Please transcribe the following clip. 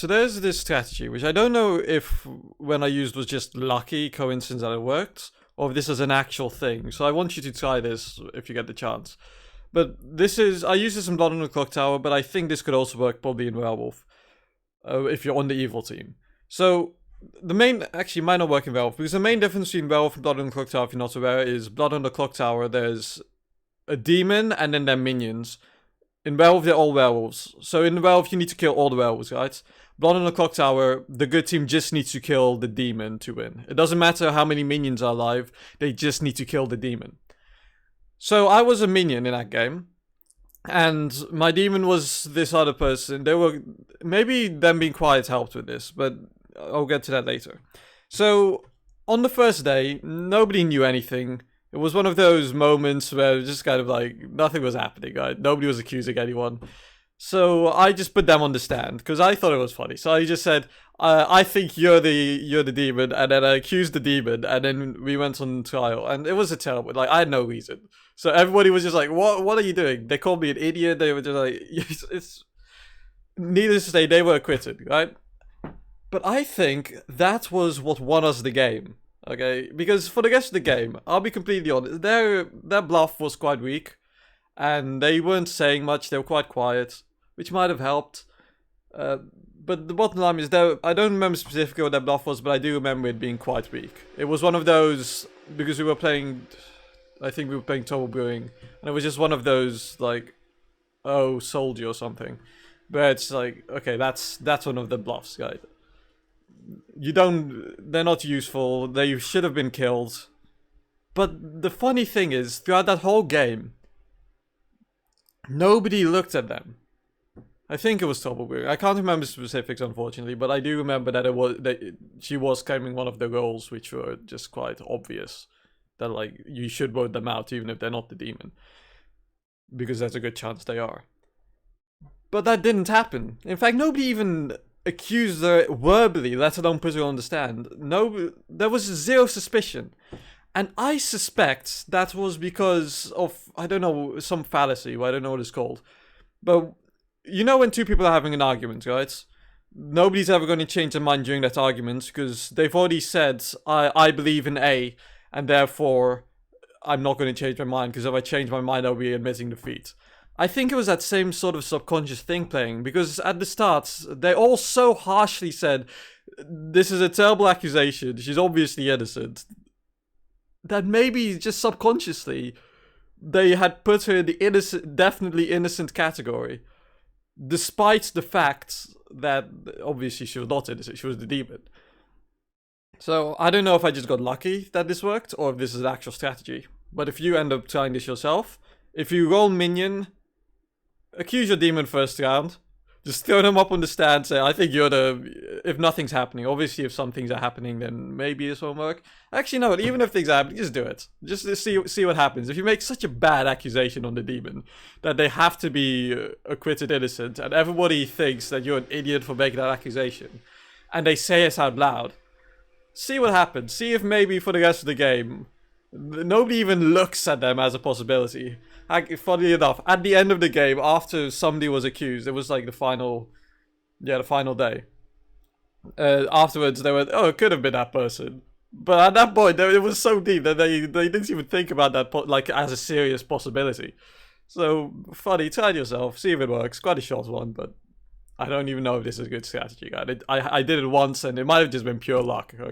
so there's this strategy, which I don't know if when I used was just lucky coincidence that it worked, or if this is an actual thing. So I want you to try this if you get the chance. But this is, I use this in Blood on the Clocktower, but I think this could also work probably in Werewolf, if you're on the evil team. So the main, actually might not work in Werewolf, because the main difference between Werewolf and Blood on the Clocktower, if you're not aware, is Blood on the Clocktower, there's a demon and then their minions. In Werewolf, they're all werewolves. So in Werewolf, you need to kill all the werewolves, right? Blood on the Clocktower, the good team just needs to kill the demon to win. It doesn't matter how many minions are alive, they just need to kill the demon. So I was a minion in that game, and my demon was this other person. They were, maybe them being quiet helped with this, but I'll get to that later. So on the first day, nobody knew anything. It was one of those moments where just kind of like nothing was happening, right? Nobody was accusing anyone. So I just put them on the stand because I thought it was funny. So I just said, "I think you're the demon," and then I accused the demon, and then we went on trial, and it was a terrible. Like I had no reason. So everybody was just like, "What are you doing?" They called me an idiot. They were just like, "It's." Needless to say, they were acquitted, right? But I think that was what won us the game. Okay, because for the rest of the game, I'll be completely honest, their bluff was quite weak, and they weren't saying much. They were quite quiet, which might have helped. But the bottom line is, I don't remember specifically what their bluff was, but I do remember it being quite weak. It was one of those, because we were playing, I think we were playing Total Brewing, and it was just one of those like, oh, soldier or something. But it's like, okay, that's one of the bluffs, guys. They're not useful, they should have been killed. But the funny thing is, throughout that whole game, nobody looked at them. I think it was Total Brewing. I can't remember specifics, unfortunately, but I do remember that she was claiming one of the roles, which were just quite obvious. That, like, you should vote them out, even if they're not the demon. Because there's a good chance they are. But that didn't happen. In fact, nobody even accused her verbally, let alone put her on the stand. No, there was zero suspicion. And I suspect that was because of, I don't know, some fallacy, I don't know what it's called. But, you know when two people are having an argument, right? Nobody's ever going to change their mind during that argument, because they've already said, I believe in A, and therefore, I'm not going to change my mind, because if I change my mind, I'll be admitting defeat. I think it was that same sort of subconscious thing playing, because at the start, they all so harshly said, this is a terrible accusation, she's obviously innocent, that maybe just subconsciously, they had put her in the innocent, definitely innocent category, despite the fact that, obviously she was not innocent, she was the demon. So, I don't know if I just got lucky that this worked, or if this is an actual strategy, but if you end up trying this yourself, if you roll minion, accuse your demon first round. Just throw them up on the stand, say, I think you're the... If nothing's happening. Obviously, if some things are happening, then maybe this won't work. Actually, no, even if things are happening, just do it. Just see what happens. If you make such a bad accusation on the demon, that they have to be acquitted innocent, and everybody thinks that you're an idiot for making that accusation, and they say it out loud, see what happens. See if maybe for the rest of the game, nobody even looks at them as a possibility. Funny enough, at the end of the game, after somebody was accused, it was like the final day. Afterwards, they went, oh, it could have been that person. But at that point, it was so deep that they didn't even think about that like as a serious possibility. So, funny, try it yourself, see if it works. Quite a short one, but I don't even know if this is a good strategy, guys. I did it once, and it might have just been pure luck. Okay?